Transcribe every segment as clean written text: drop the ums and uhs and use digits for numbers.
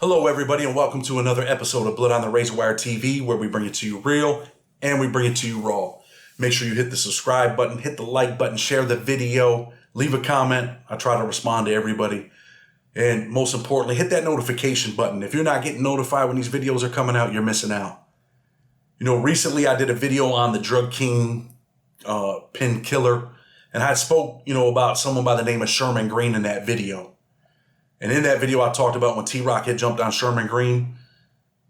Hello, everybody, and welcome to another episode of Blood on the Razor Wire TV, where we bring it to you real and we bring it to you raw. Make sure you hit the subscribe button, hit the like button, share the video, leave a comment. I try to respond to everybody. And most importantly, hit that notification button. If you're not getting notified when these videos are coming out, you're missing out. You know, recently I did a video on the drug king pin killer, and I spoke, about someone by the name of Sherman Green in that video. And in that video, I talked about when T-Rock had jumped on Sherman Green.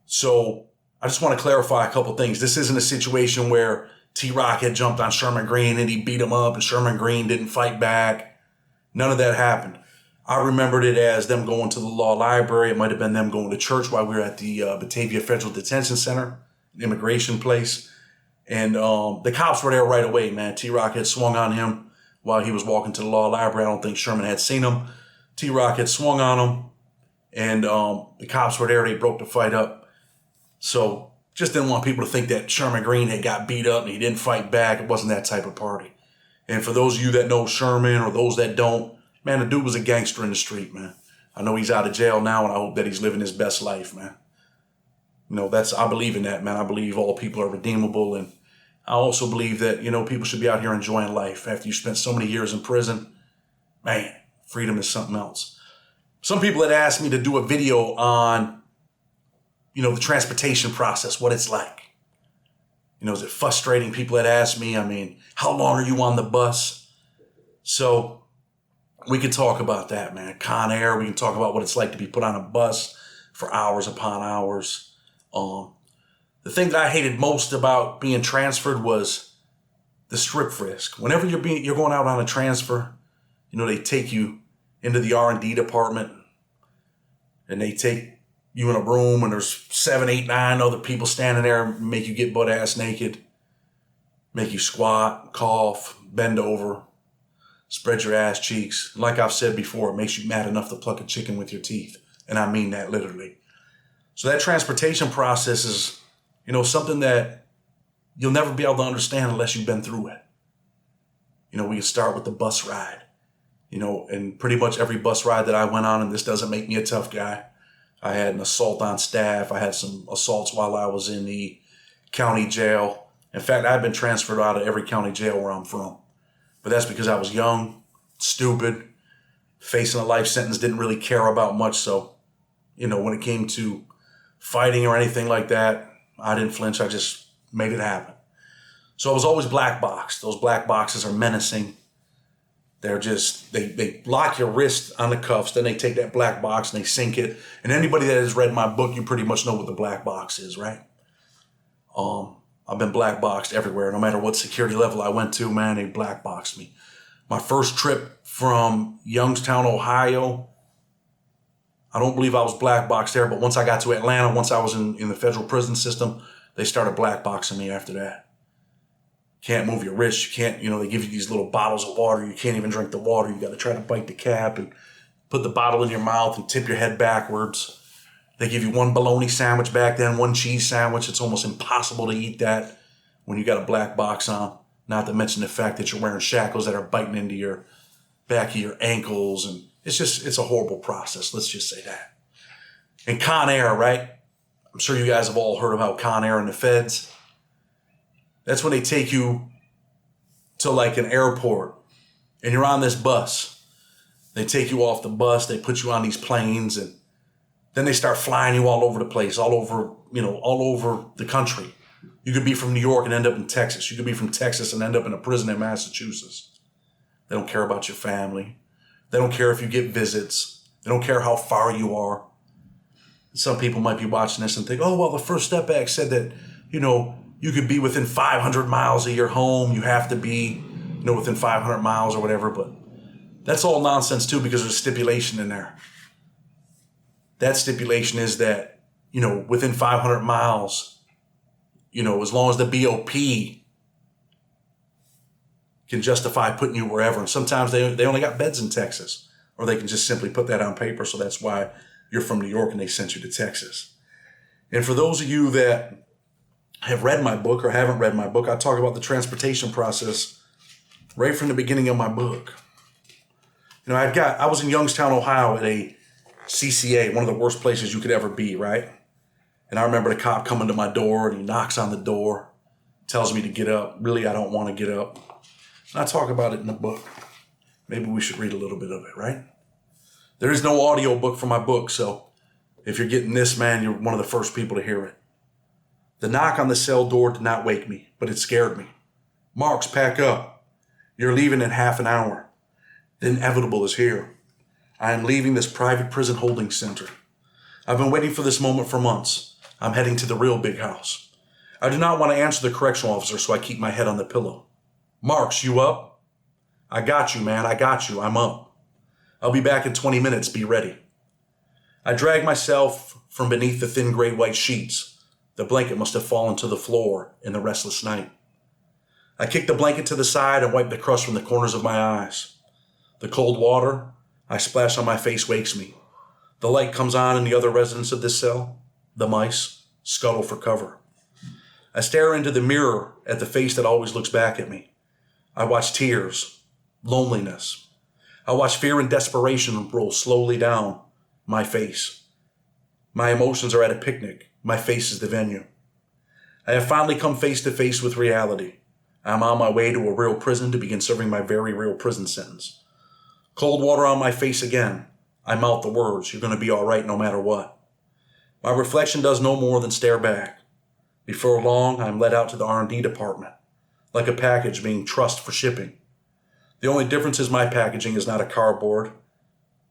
So I just want to clarify a couple things. This isn't a situation where T-Rock had jumped on Sherman Green and he beat him up and Sherman Green didn't fight back. None of that happened. I remembered it as them going to the law library. It might have been them going to church while we were at the Batavia Federal Detention Center, an immigration place. And the cops were there right away, man. T-Rock had swung on him while he was walking to the law library. I don't think Sherman had seen him. T-Rock had swung on him, and the cops were there. They broke the fight up. So just didn't want people to think that Sherman Green had got beat up and he didn't fight back. It wasn't that type of party. And for those of you that know Sherman or those that don't, man, the dude was a gangster in the street, man. I know he's out of jail now, and I hope that he's living his best life, man. I believe in that, man. I believe all people are redeemable, and I also believe that, people should be out here enjoying life after you spent so many years in prison. Man, freedom is something else. Some people had asked me to do a video on, the transportation process, what it's like. Is it frustrating? People had asked me, how long are you on the bus? So we could talk about that, man. Con Air, we can talk about what it's like to be put on a bus for hours upon hours. The thing that I hated most about being transferred was the strip frisk. Whenever you're going out on a transfer, they take you into the R&D department, and they take you in a room, and there's 7, 8, 9 other people standing there, and make you get butt ass naked, make you squat, cough, bend over, spread your ass cheeks. Like I've said before, it makes you mad enough to pluck a chicken with your teeth, and I mean that literally. So that transportation process is, something that you'll never be able to understand unless you've been through it. We can start with the bus ride. And pretty much every bus ride that I went on, and this doesn't make me a tough guy, I had an assault on staff. I had some assaults while I was in the county jail. In fact, I've been transferred out of every county jail where I'm from. But that's because I was young, stupid, facing a life sentence, didn't really care about much. So, when it came to fighting or anything like that, I didn't flinch. I just made it happen. So I was always black boxed. Those black boxes are menacing. They're just, they lock your wrist on the cuffs, then they take that black box and they sink it. And anybody that has read my book, you pretty much know what the black box is, right? I've been black boxed everywhere. No matter what security level I went to, man, they black boxed me. My first trip from Youngstown, Ohio, I don't believe I was black boxed there, but once I got to Atlanta, once I was in the federal prison system, they started black boxing me after that. Can't move your wrist. You can't, they give you these little bottles of water. You can't even drink the water. You got to try to bite the cap and put the bottle in your mouth and tip your head backwards. They give you one bologna sandwich back then, one cheese sandwich. It's almost impossible to eat that when you got a black box on. Not to mention the fact that you're wearing shackles that are biting into your back of your ankles. And it's a horrible process. Let's just say that. And Con Air, right? I'm sure you guys have all heard about Con Air and the feds. That's when they take you to like an airport and you're on this bus. They take you off the bus, they put you on these planes, and then they start flying you all over the place, all over the country. You could be from New York and end up in Texas. You could be from Texas and end up in a prison in Massachusetts. They don't care about your family. They don't care if you get visits. They don't care how far you are. Some people might be watching this and think, oh, well, the First Step Act said that, you could be within 500 miles of your home. You have to be, within 500 miles or whatever. But that's all nonsense too, because there's a stipulation in there. That stipulation is that, within 500 miles, as long as the BOP can justify putting you wherever. And sometimes they only got beds in Texas, or they can just simply put that on paper. So that's why you're from New York and they sent you to Texas. And for those of you that have read my book or haven't read my book, I talk about the transportation process right from the beginning of my book. I was in Youngstown, Ohio at a CCA, one of the worst places you could ever be, right? And I remember the cop coming to my door and he knocks on the door, tells me to get up. Really, I don't want to get up. And I talk about it in the book. Maybe we should read a little bit of it, right? There is no audio book for my book, so if you're getting this, man, you're one of the first people to hear it. The knock on the cell door did not wake me, but it scared me. Marks, pack up. You're leaving in half an hour. The inevitable is here. I am leaving this private prison holding center. I've been waiting for this moment for months. I'm heading to the real big house. I do not want to answer the correctional officer, so I keep my head on the pillow. Marks, you up? I got you, man. I got you. I'm up. I'll be back in 20 minutes. Be ready. I drag myself from beneath the thin gray white sheets. The blanket must have fallen to the floor in the restless night. I kick the blanket to the side and wipe the crust from the corners of my eyes. The cold water I splash on my face wakes me. The light comes on in the other residents of this cell. The mice scuttle for cover. I stare into the mirror at the face that always looks back at me. I watch tears, loneliness. I watch fear and desperation roll slowly down my face. My emotions are at a picnic. My face is the venue. I have finally come face to face with reality. I'm on my way to a real prison to begin serving my very real prison sentence. Cold water on my face again. I mouth the words, you're going to be all right no matter what. My reflection does no more than stare back. Before long, I'm led out to the R&D department, like a package being trussed for shipping. The only difference is my packaging is not a cardboard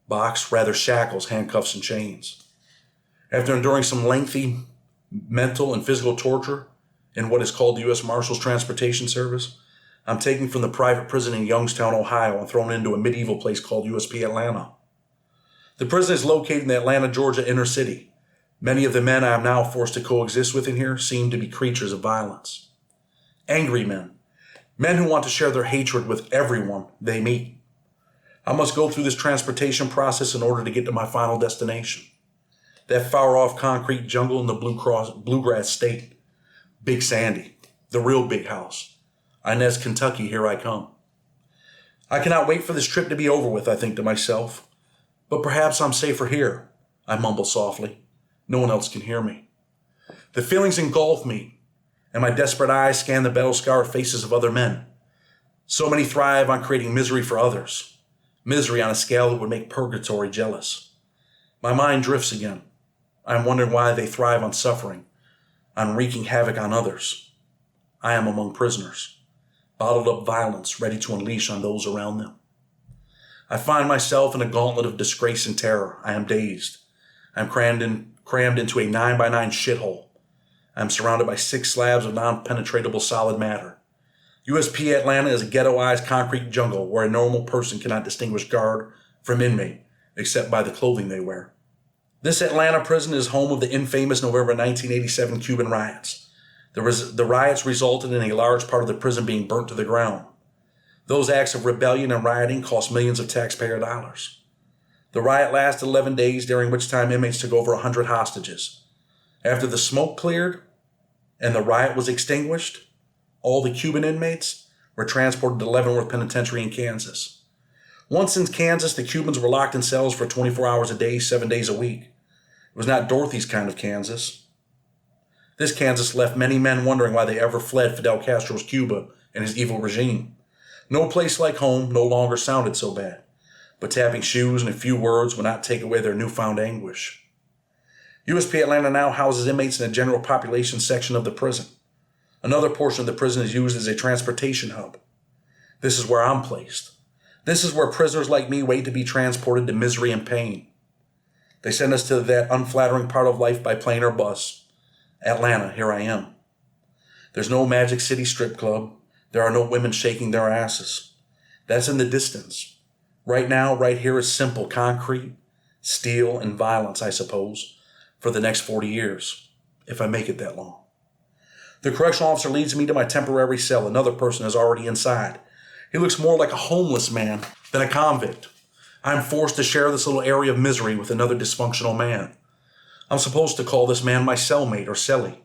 box, rather shackles, handcuffs, and chains. After enduring some lengthy mental and physical torture in what is called the U.S. Marshals Transportation Service, I'm taken from the private prison in Youngstown, Ohio, and thrown into a medieval place called USP Atlanta. The prison is located in the Atlanta, Georgia inner city. Many of the men I am now forced to coexist with in here seem to be creatures of violence. Angry men. Men who want to share their hatred with everyone they meet. I must go through this transportation process in order to get to my final destination. That far-off concrete jungle in the bluegrass state. Big Sandy. The real big house. Inez, Kentucky, here I come. I cannot wait for this trip to be over with, I think to myself. But perhaps I'm safer here, I mumble softly. No one else can hear me. The feelings engulf me, and my desperate eyes scan the battle-scarred faces of other men. So many thrive on creating misery for others. Misery on a scale that would make purgatory jealous. My mind drifts again. I'm wondering why they thrive on suffering, on wreaking havoc on others. I am among prisoners. Bottled up violence ready to unleash on those around them. I find myself in a gauntlet of disgrace and terror. I am dazed. I am crammed into a 9x9 shithole. I am surrounded by 6 slabs of non-penetratable solid matter. USP Atlanta is a ghettoized concrete jungle where a normal person cannot distinguish guard from inmate, except by the clothing they wear. This Atlanta prison is home of the infamous November 1987 Cuban riots. The riots resulted in a large part of the prison being burnt to the ground. Those acts of rebellion and rioting cost millions of taxpayer dollars. The riot lasted 11 days, during which time inmates took over 100 hostages. After the smoke cleared and the riot was extinguished, all the Cuban inmates were transported to Leavenworth Penitentiary in Kansas. Once in Kansas, the Cubans were locked in cells for 24 hours a day, 7 days a week. It was not Dorothy's kind of Kansas. This Kansas left many men wondering why they ever fled Fidel Castro's Cuba and his evil regime. No place like home no longer sounded so bad, but tapping shoes and a few words would not take away their newfound anguish. USP Atlanta now houses inmates in a general population section of the prison. Another portion of the prison is used as a transportation hub. This is where I'm placed. This is where prisoners like me wait to be transported to misery and pain. They send us to that unflattering part of life by plane or bus. Atlanta, here I am. There's no Magic City strip club. There are no women shaking their asses. That's in the distance. Right now, right here is simple concrete, steel, and violence, I suppose, for the next 40 years, if I make it that long. The correctional officer leads me to my temporary cell. Another person is already inside. He looks more like a homeless man than a convict. I'm forced to share this little area of misery with another dysfunctional man. I'm supposed to call this man my cellmate or cellie.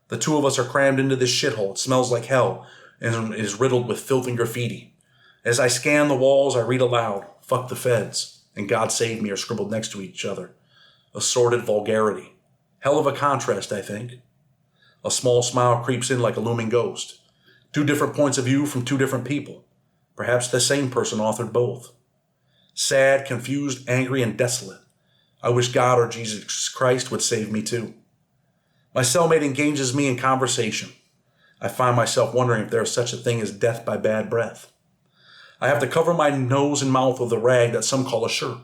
The two of us are crammed into this shithole. It smells like hell and is riddled with filth and graffiti. As I scan the walls, I read aloud, "Fuck the feds." and God Save Me are scribbled next to each other. A sordid vulgarity. Hell of a contrast, I think. A small smile creeps in like a looming ghost. 2 different points of view from 2 different people. Perhaps the same person authored both. Sad, confused, angry, and desolate. I wish God or Jesus Christ would save me too. My cellmate engages me in conversation. I find myself wondering if there is such a thing as death by bad breath. I have to cover my nose and mouth with a rag that some call a shirt.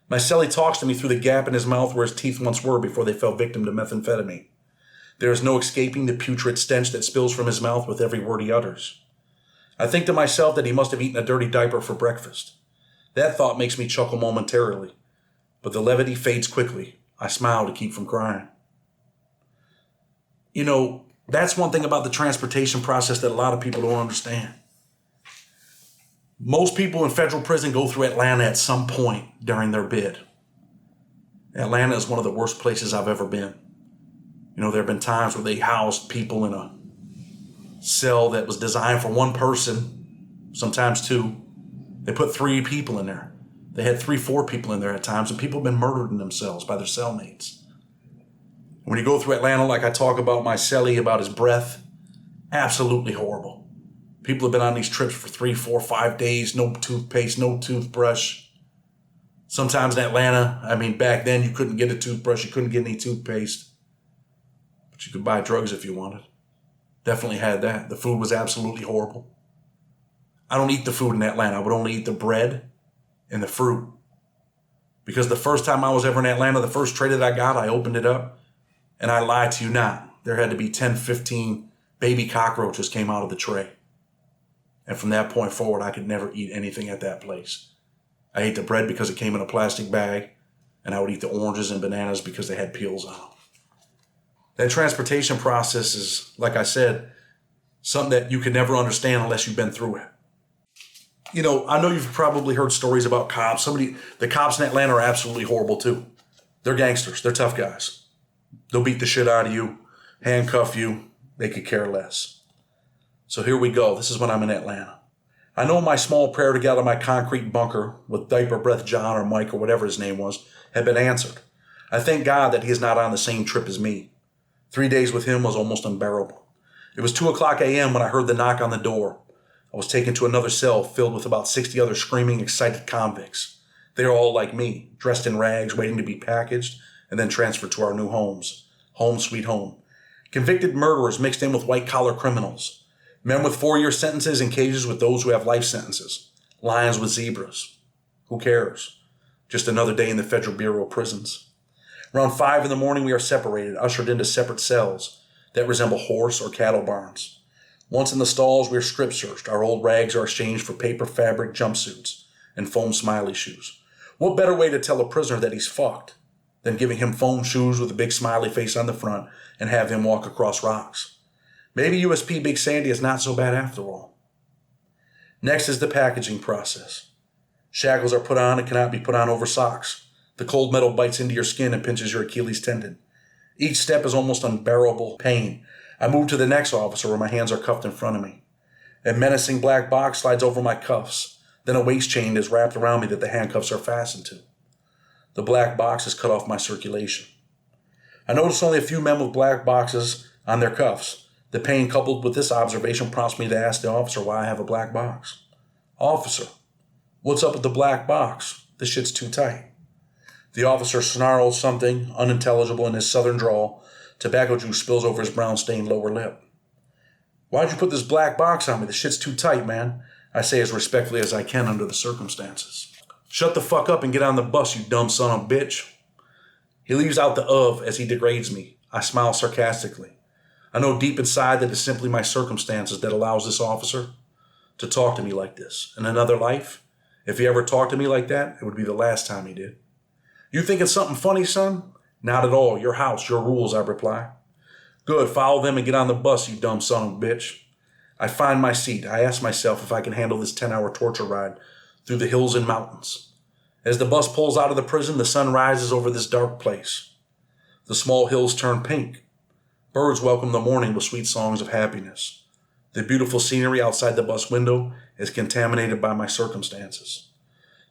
My cellie talks to me through the gap in his mouth where his teeth once were before they fell victim to methamphetamine. There is no escaping the putrid stench that spills from his mouth with every word he utters. I think to myself that he must have eaten a dirty diaper for breakfast. That thought makes me chuckle momentarily, but the levity fades quickly. I smile to keep from crying. You know, that's one thing about the transportation process that a lot of people don't understand. Most people in federal prison go through Atlanta at some point during their bid. Atlanta is one of the worst places I've ever been. You know, there have been times where they housed people in a cell that was designed for 1 person, sometimes 2. They put 3 people in there. They had 3, 4 people in there at times, and people have been murdering themselves by their cellmates. When you go through Atlanta, like I talk about my cellie, about his breath, absolutely horrible. People have been on these trips for 3, 4, 5 days, no toothpaste, no toothbrush. Sometimes in Atlanta, back then you couldn't get a toothbrush, you couldn't get any toothpaste, but you could buy drugs if you wanted. Definitely had that. The food was absolutely horrible. I don't eat the food in Atlanta. I would only eat the bread and the fruit. Because the first time I was ever in Atlanta, the first tray that I got, I opened it up, and I lied to you not. There had to be 10, 15 baby cockroaches came out of the tray. And from that point forward, I could never eat anything at that place. I ate the bread because it came in a plastic bag, and I would eat the oranges and bananas because they had peels on them. That transportation process is, like I said, something that you can never understand unless you've been through it. You know, I know you've probably heard stories about cops. The cops in Atlanta are absolutely horrible too. They're gangsters. They're tough guys. They'll beat the shit out of you, handcuff you. They could care less. So here we go. This is when I'm in Atlanta. I know my small prayer to get out of my concrete bunker with Diaper Breath John or Mike or whatever his name was had been answered. I thank God that he is not on the same trip as me. 3 days with him was almost unbearable. It was 2:00 a.m. when I heard the knock on the door. I was taken to another cell filled with about 60 other screaming, excited convicts. They are all like me, dressed in rags, waiting to be packaged and then transferred to our new homes. Home sweet home. Convicted murderers mixed in with white-collar criminals. Men with 4-year sentences in cages with those who have life sentences. Lions with zebras. Who cares? Just another day in the Federal Bureau of Prisons. Around 5 in the morning, we are separated, ushered into separate cells that resemble horse or cattle barns. Once in the stalls, we are strip searched. Our old rags are exchanged for paper fabric jumpsuits and foam smiley shoes. What better way to tell a prisoner that he's fucked than giving him foam shoes with a big smiley face on the front and have him walk across rocks? Maybe USP Big Sandy is not so bad after all. Next is the packaging process. Shackles are put on and cannot be put on over socks. The cold metal bites into your skin and pinches your Achilles tendon. Each step is almost unbearable pain. I move to the next officer where my hands are cuffed in front of me. A menacing black box slides over my cuffs. Then a waist chain is wrapped around me that the handcuffs are fastened to. The black box has cut off my circulation. I notice only a few men with black boxes on their cuffs. The pain coupled with this observation prompts me to ask the officer why I have a black box. Officer, what's up with the black box? This shit's too tight. The officer snarls something unintelligible in his southern drawl. Tobacco juice spills over his brown-stained lower lip. Why'd you put this black box on me? The shit's too tight, man. I say as respectfully as I can under the circumstances. Shut the fuck up and get on the bus, you dumb son of a bitch. He leaves out the of as he degrades me. I smile sarcastically. I know deep inside that it's simply my circumstances that allows this officer to talk to me like this. In another life, if he ever talked to me like that, it would be the last time he did. You think it's something funny, son? Not at all. Your house, your rules, I reply. Good, follow them and get on the bus, you dumb son of a bitch. I find my seat. I ask myself if I can handle this 10-hour torture ride through the hills and mountains. As the bus pulls out of the prison, the sun rises over this dark place. The small hills turn pink. Birds welcome the morning with sweet songs of happiness. The beautiful scenery outside the bus window is contaminated by my circumstances.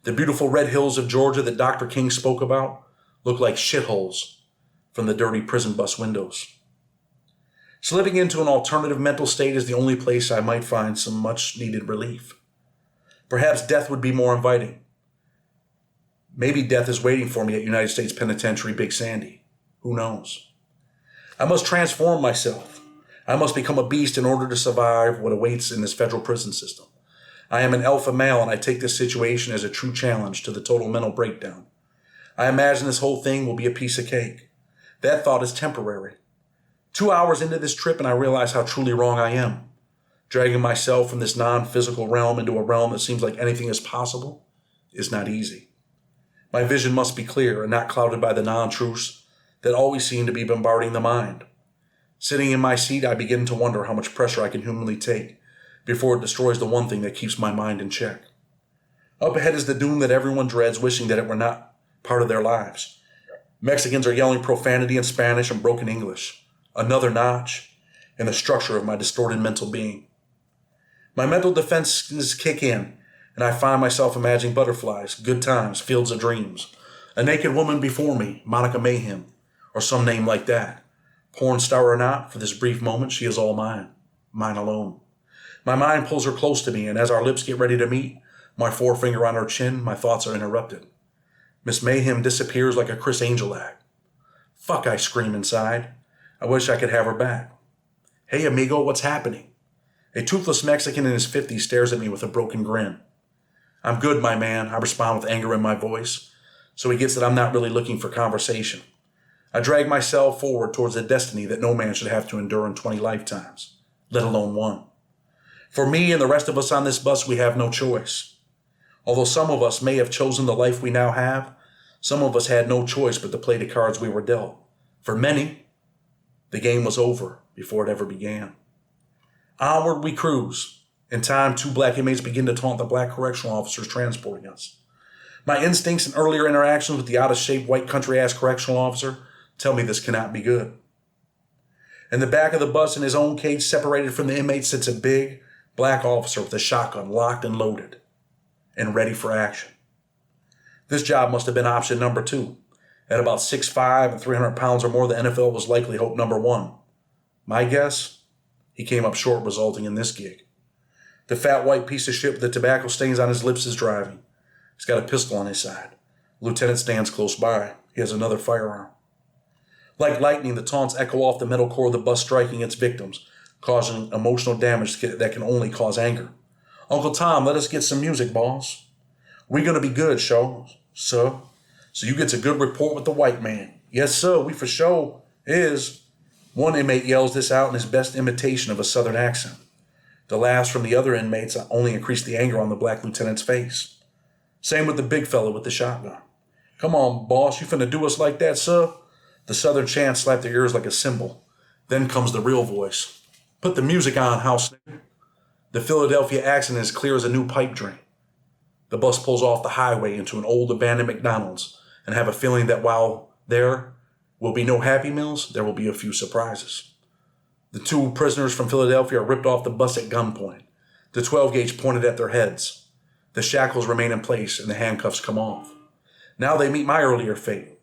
The beautiful red hills of Georgia that Dr. King spoke about look like shitholes from the dirty prison bus windows. Slipping into an alternative mental state is the only place I might find some much-needed relief. Perhaps death would be more inviting. Maybe death is waiting for me at United States Penitentiary Big Sandy. Who knows? I must transform myself. I must become a beast in order to survive what awaits in this federal prison system. I am an alpha male, and I take this situation as a true challenge to the total mental breakdown. I imagine this whole thing will be a piece of cake. That thought is temporary. 2 hours into this trip, and I realize how truly wrong I am. Dragging myself from this non-physical realm into a realm that seems like anything is possible is not easy. My vision must be clear and not clouded by the non-truths that always seem to be bombarding the mind. Sitting in my seat, I begin to wonder how much pressure I can humanly take before it destroys the one thing that keeps my mind in check. Up ahead is the doom that everyone dreads, wishing that it were not part of their lives. Mexicans are yelling profanity in Spanish and broken English. Another notch in the structure of my distorted mental being. My mental defenses kick in, and I find myself imagining butterflies, good times, fields of dreams. A naked woman before me, Monica Mayhem, or some name like that. Porn star or not, for this brief moment, she is all mine. Mine alone. My mind pulls her close to me, and as our lips get ready to meet, my forefinger on her chin, my thoughts are interrupted. Miss Mayhem disappears like a Chris Angel act. Fuck, I scream inside. I wish I could have her back. Hey, amigo, what's happening? A toothless Mexican in his 50s stares at me with a broken grin. I'm good, my man, I respond with anger in my voice, so he gets that I'm not really looking for conversation. I drag myself forward towards a destiny that no man should have to endure in 20 lifetimes, let alone one. For me and the rest of us on this bus, we have no choice. Although some of us may have chosen the life we now have, some of us had no choice but to play the cards we were dealt. For many, the game was over before it ever began. Onward we cruise. In time, 2 black inmates begin to taunt the black correctional officers transporting us. My instincts and earlier interactions with the out-of-shape white country-ass correctional officer tell me this cannot be good. In the back of the bus in his own cage, separated from the inmates, sits a big black officer with a shotgun locked and loaded and ready for action. This job must have been option number 2. At about 6'5" and 300 pounds or more, the NFL was likely hope number 1. My guess? He came up short, resulting in this gig. The fat white piece of shit with the tobacco stains on his lips is driving. He's got a pistol on his side. The lieutenant stands close by. He has another firearm. Like lightning, the taunts echo off the metal core of the bus, striking its victims, causing emotional damage that can only cause anger. Uncle Tom, let us get some music, boss. We gonna be good, sure, sir. So you gets a good report with the white man. Yes, sir, we for sure is. One inmate yells this out in his best imitation of a southern accent. The laughs from the other inmates only increased the anger on the black lieutenant's face. Same with the big fella with the shotgun. Come on, boss, you finna do us like that, sir? The southern chant slapped their ears like a cymbal. Then comes the real voice. Put the music on, house nigga. The Philadelphia accent is clear as a new pipe dream. The bus pulls off the highway into an old abandoned McDonald's, and have a feeling that while there will be no Happy Meals, there will be a few surprises. The 2 prisoners from Philadelphia are ripped off the bus at gunpoint. The 12-gauge pointed at their heads. The shackles remain in place and the handcuffs come off. Now they meet my earlier fate.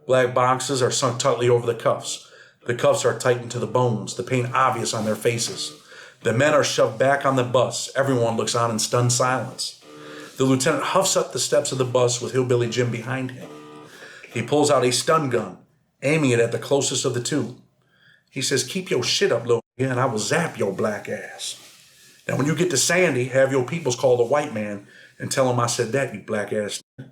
Black boxes are sunk tightly over the cuffs. The cuffs are tightened to the bones, the pain obvious on their faces. The men are shoved back on the bus. Everyone looks on in stunned silence. The lieutenant huffs up the steps of the bus with Hillbilly Jim behind him. He pulls out a stun gun, aiming it at the closest of the 2. He says, keep your shit up, little nigga, and I will zap your black ass. Now, when you get to Sandy, have your peoples call the white man and tell him I said that, you black ass nigga.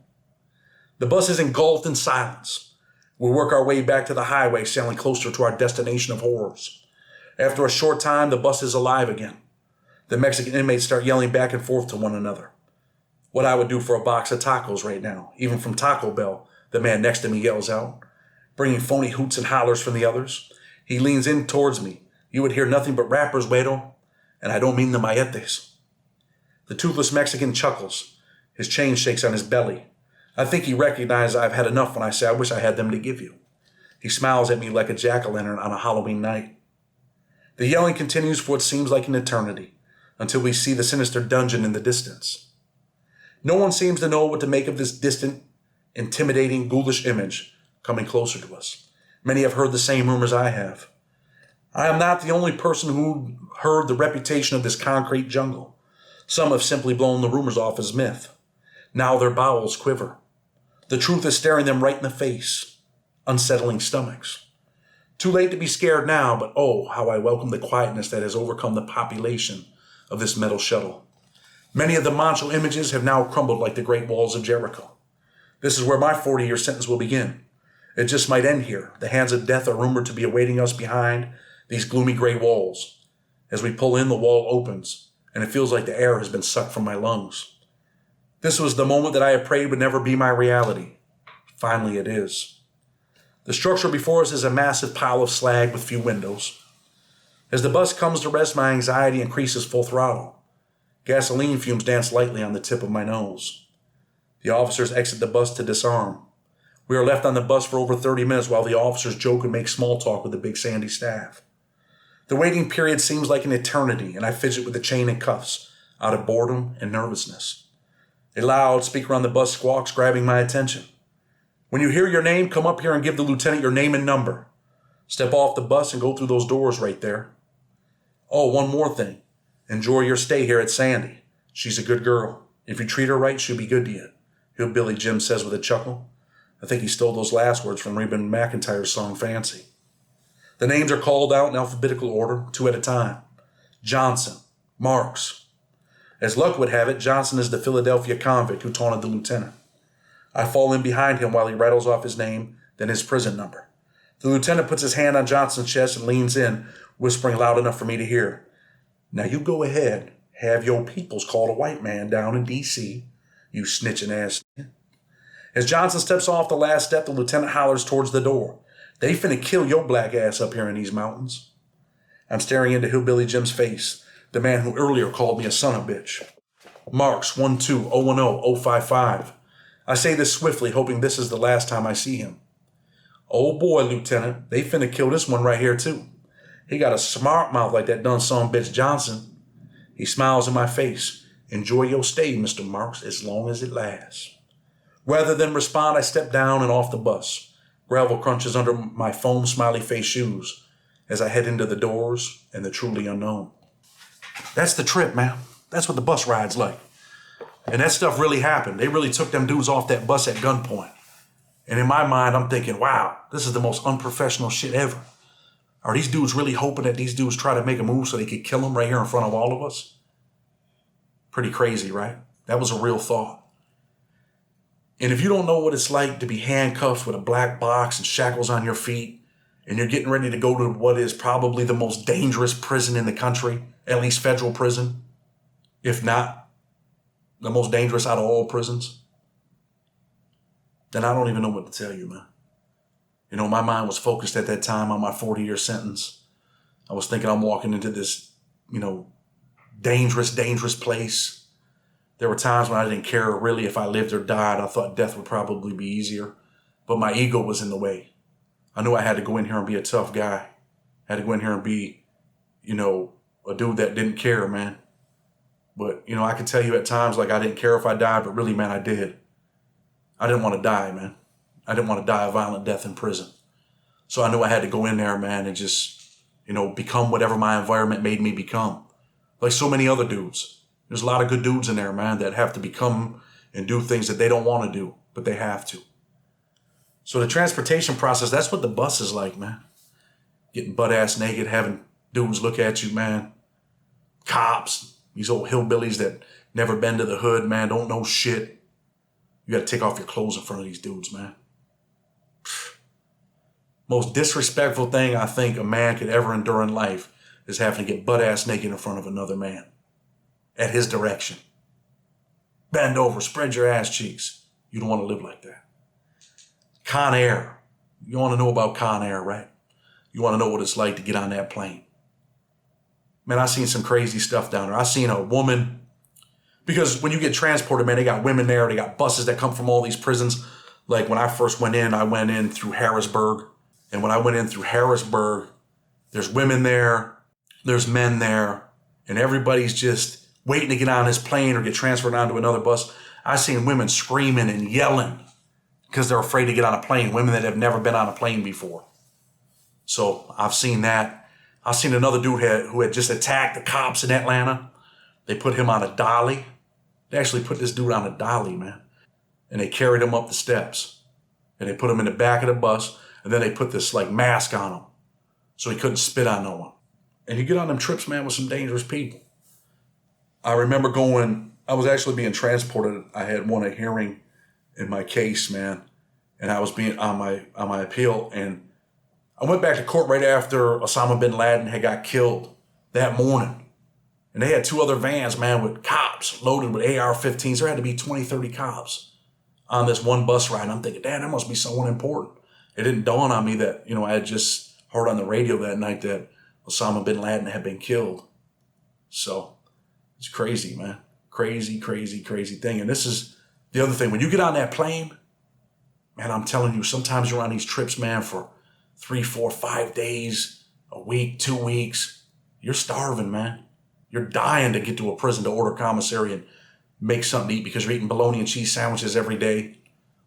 The bus is engulfed in silence. We work our way back to the highway, sailing closer to our destination of horrors. After a short time, the bus is alive again. The Mexican inmates start yelling back and forth to one another. What I would do for a box of tacos right now, even from Taco Bell, the man next to me yells out, bringing phony hoots and hollers from the others. He leans in towards me. You would hear nothing but rappers, güero, and I don't mean the mayetes. The toothless Mexican chuckles. His chain shakes on his belly. I think he recognizes I've had enough when I say I wish I had them to give you. He smiles at me like a jack-o'-lantern on a Halloween night. The yelling continues for what seems like an eternity, until we see the sinister dungeon in the distance. No one seems to know what to make of this distant, intimidating, ghoulish image coming closer to us. Many have heard the same rumors I have. I am not the only person who heard the reputation of this concrete jungle. Some have simply blown the rumors off as myth. Now their bowels quiver. The truth is staring them right in the face, unsettling stomachs. Too late to be scared now, but oh, how I welcome the quietness that has overcome the population of this metal shuttle. Many of the macho images have now crumbled like the great walls of Jericho. This is where my 40-year sentence will begin. It just might end here. The hands of death are rumored to be awaiting us behind these gloomy gray walls. As we pull in, the wall opens, and it feels like the air has been sucked from my lungs. This was the moment that I had prayed would never be my reality. Finally, it is. The structure before us is a massive pile of slag with few windows. As the bus comes to rest, my anxiety increases full throttle. Gasoline fumes dance lightly on the tip of my nose. The officers exit the bus to disarm. We are left on the bus for over 30 minutes while the officers joke and make small talk with the big sandy staff. The waiting period seems like an eternity, and I fidget with the chain and cuffs out of boredom and nervousness. A loudspeaker on the bus squawks, grabbing my attention. When you hear your name, come up here and give the lieutenant your name and number. Step off the bus and go through those doors right there. Oh, one more thing. Enjoy your stay here at Sandy. She's a good girl. If you treat her right, she'll be good to you, Hillbilly Jim says with a chuckle. I think he stole those last words from Reba McEntire's song Fancy. The names are called out in alphabetical order, 2 at a time. Johnson, Marks. As luck would have it, Johnson is the Philadelphia convict who taunted the lieutenant. I fall in behind him while he rattles off his name, then his prison number. The lieutenant puts his hand on Johnson's chest and leans in, whispering loud enough for me to hear. Now you go ahead, have your peoples called a white man down in D.C., you snitching ass. As Johnson steps off the last step, the lieutenant hollers towards the door. They finna kill your black ass up here in these mountains. I'm staring into Hillbilly Jim's face, the man who earlier called me a son of a bitch. Marks 12010-055. I say this swiftly, hoping this is the last time I see him. Oh boy, Lieutenant, they finna kill this one right here too. He got a smart mouth like that done son bitch Johnson. He smiles in my face. Enjoy your stay, Mr. Marks, as long as it lasts. Rather than respond, I step down and off the bus. Gravel crunches under my foam smiley face shoes as I head into the doors and the truly unknown. That's the trip, man. That's what the bus ride's like. And that stuff really happened. They really took them dudes off that bus at gunpoint. And in my mind, I'm thinking, wow, this is the most unprofessional shit ever. Are these dudes really hoping that these dudes try to make a move so they could kill them right here in front of all of us? Pretty crazy, right? That was a real thought. And if you don't know what it's like to be handcuffed with a black box and shackles on your feet, and you're getting ready to go to what is probably the most dangerous prison in the country, at least federal prison, if not the most dangerous out of all prisons, then I don't even know what to tell you, man. You know, my mind was focused at that time on my 40-year sentence. I was thinking I'm walking into this, dangerous place. There were times when I didn't care really if I lived or died. I thought death would probably be easier, but my ego was in the way. I knew I had to go in here and be a tough guy. I had to go in here and be, a dude that didn't care, man. But, I could tell you at times like I didn't care if I died, but really, man, I did. I didn't want to die, man. I didn't want to die a violent death in prison. So I knew I had to go in there, man, and just, become whatever my environment made me become. Like so many other dudes. There's a lot of good dudes in there, man, that have to become and do things that they don't want to do, but they have to. So the transportation process, that's what the bus is like, man. Getting butt-ass naked, having dudes look at you, man. Cops, these old hillbillies that never been to the hood, man, don't know shit. You got to take off your clothes in front of these dudes, man. Most disrespectful thing I think a man could ever endure in life is having to get butt-ass naked in front of another man. At his direction. Bend over, spread your ass cheeks. You don't want to live like that. Con Air. You want to know about Con Air, right? You want to know what it's like to get on that plane. Man, I seen some crazy stuff down there. I seen a woman, because when you get transported, man, they got women there. They got buses that come from all these prisons. Like when I first went in through Harrisburg. And when I went in through Harrisburg, there's women there, there's men there, and everybody's just waiting to get on this plane or get transferred onto another bus. I've seen women screaming and yelling because they're afraid to get on a plane, women that have never been on a plane before. So I've seen that. I've seen another dude who had just attacked the cops in Atlanta. They put him on a dolly. They actually put this dude on a dolly, man. And they carried him up the steps. And they put him in the back of the bus. And then they put this like mask on him so he couldn't spit on no one. And you get on them trips, man, with some dangerous people. I remember I was actually being transported. I had won a hearing in my case, man. And I was being on my appeal. And I went back to court right after Osama bin Laden had got killed that morning. And they had 2 other vans, man, with cops loaded with AR-15s. There had to be 20, 30 cops on this one bus ride. And I'm thinking, damn, that must be someone important. It didn't dawn on me that, I had just heard on the radio that night that Osama bin Laden had been killed. So it's crazy, man. Crazy, crazy, crazy thing. And this is the other thing. When you get on that plane, man, I'm telling you, sometimes you're on these trips, man, for 3, 4, 5 days, a week, 2 weeks. You're starving, man. You're dying to get to a prison to order commissary and make something to eat because you're eating bologna and cheese sandwiches every day.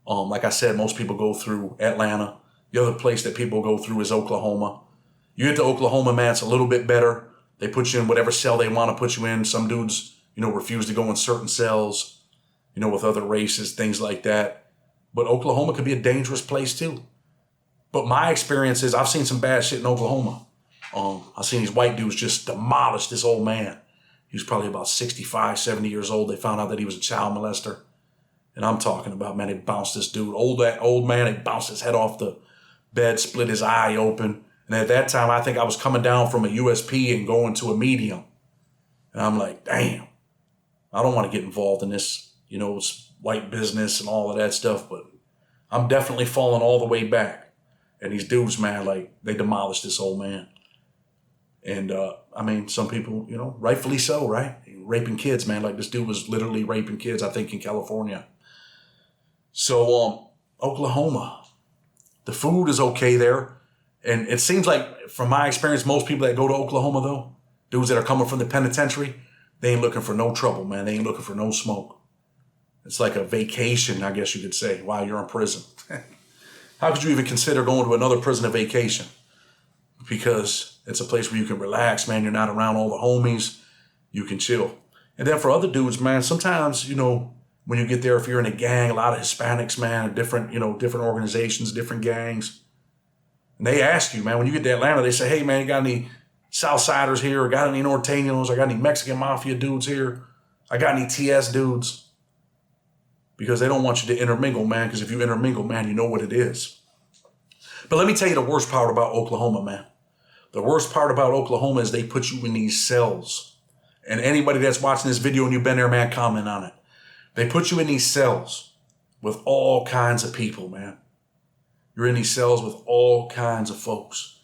Like I said, most people go through Atlanta. The other place that people go through is Oklahoma. You get to Oklahoma, man, it's a little bit better. They put you in whatever cell they want to put you in. Some dudes, refuse to go in certain cells, with other races, things like that. But Oklahoma could be a dangerous place too. But my experience is I've seen some bad shit in Oklahoma. I've seen these white dudes just demolish this old man. He was probably about 65, 70 years old. They found out that he was a child molester. And I'm talking about, man, they bounced this dude. Old man, they bounced his head off the bed, split his eye open. And at that time, I think I was coming down from a USP and going to a medium. And I'm like, damn, I don't want to get involved in this, it's white business and all of that stuff. But I'm definitely falling all the way back. And these dudes, man, like, they demolished this old man. And, some people, rightfully so, right? Raping kids, man. Like, this dude was literally raping kids, I think, in California. So, Oklahoma, the food is okay there. And it seems like, from my experience, most people that go to Oklahoma, though, dudes that are coming from the penitentiary, they ain't looking for no trouble, man. They ain't looking for no smoke. It's like a vacation, I guess you could say, while you're in prison. How could you even consider going to another prison a vacation? Because it's a place where you can relax, man. You're not around all the homies. You can chill. And then for other dudes, man, sometimes, when you get there, if you're in a gang, a lot of Hispanics, man, different organizations, different gangs. And they ask you, man, when you get to Atlanta, they say, hey, man, you got any Southsiders here? Or got any Norteños? I got any Mexican Mafia dudes here? I got any TS dudes? Because they don't want you to intermingle, man. Because if you intermingle, man, you know what it is. But let me tell you the worst part about Oklahoma, man. The worst part about Oklahoma is they put you in these cells. And anybody that's watching this video and you've been there, man, comment on it. They put you in these cells with all kinds of people, man. You're in these cells with all kinds of folks.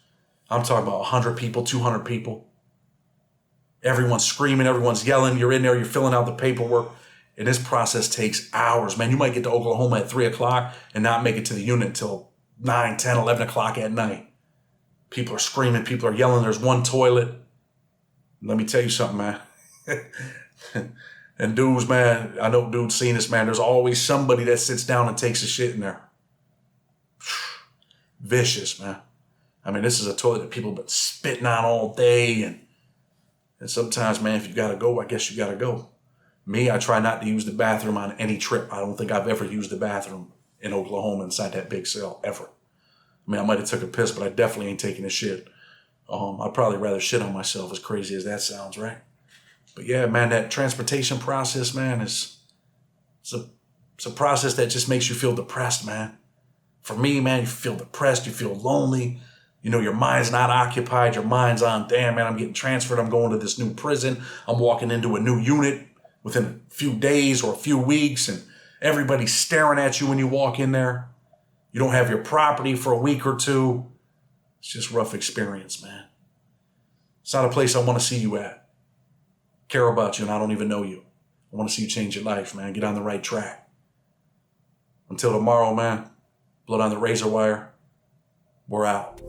I'm talking about 100 people, 200 people. Everyone's screaming, everyone's yelling. You're in there, you're filling out the paperwork. And this process takes hours, man. You might get to Oklahoma at 3 o'clock and not make it to the unit until 9, 10, 11 o'clock at night. People are screaming, people are yelling. There's one toilet. Let me tell you something, man. And dudes, man, I know dudes seen this, man. There's always somebody that sits down and takes a shit in there. Vicious, man. This is a toilet that people have been spitting on all day. And sometimes, man, if you got to go, I guess you got to go. Me, I try not to use the bathroom on any trip. I don't think I've ever used the bathroom in Oklahoma inside that big cell, ever. I might have took a piss, but I definitely ain't taking a shit. I'd probably rather shit on myself, as crazy as that sounds, right? But yeah, man, that transportation process, man, it's a process that just makes you feel depressed, man. For me, man, you feel depressed, you feel lonely. Your mind's not occupied. Your mind's on, damn, man, I'm getting transferred. I'm going to this new prison. I'm walking into a new unit within a few days or a few weeks, and everybody's staring at you when you walk in there. You don't have your property for a week or two. It's just rough experience, man. It's not a place I want to see you at. Care about you and I don't even know you. I want to see you change your life, man. Get on the right track. Until tomorrow, man. Blood on the razor wire. We're out.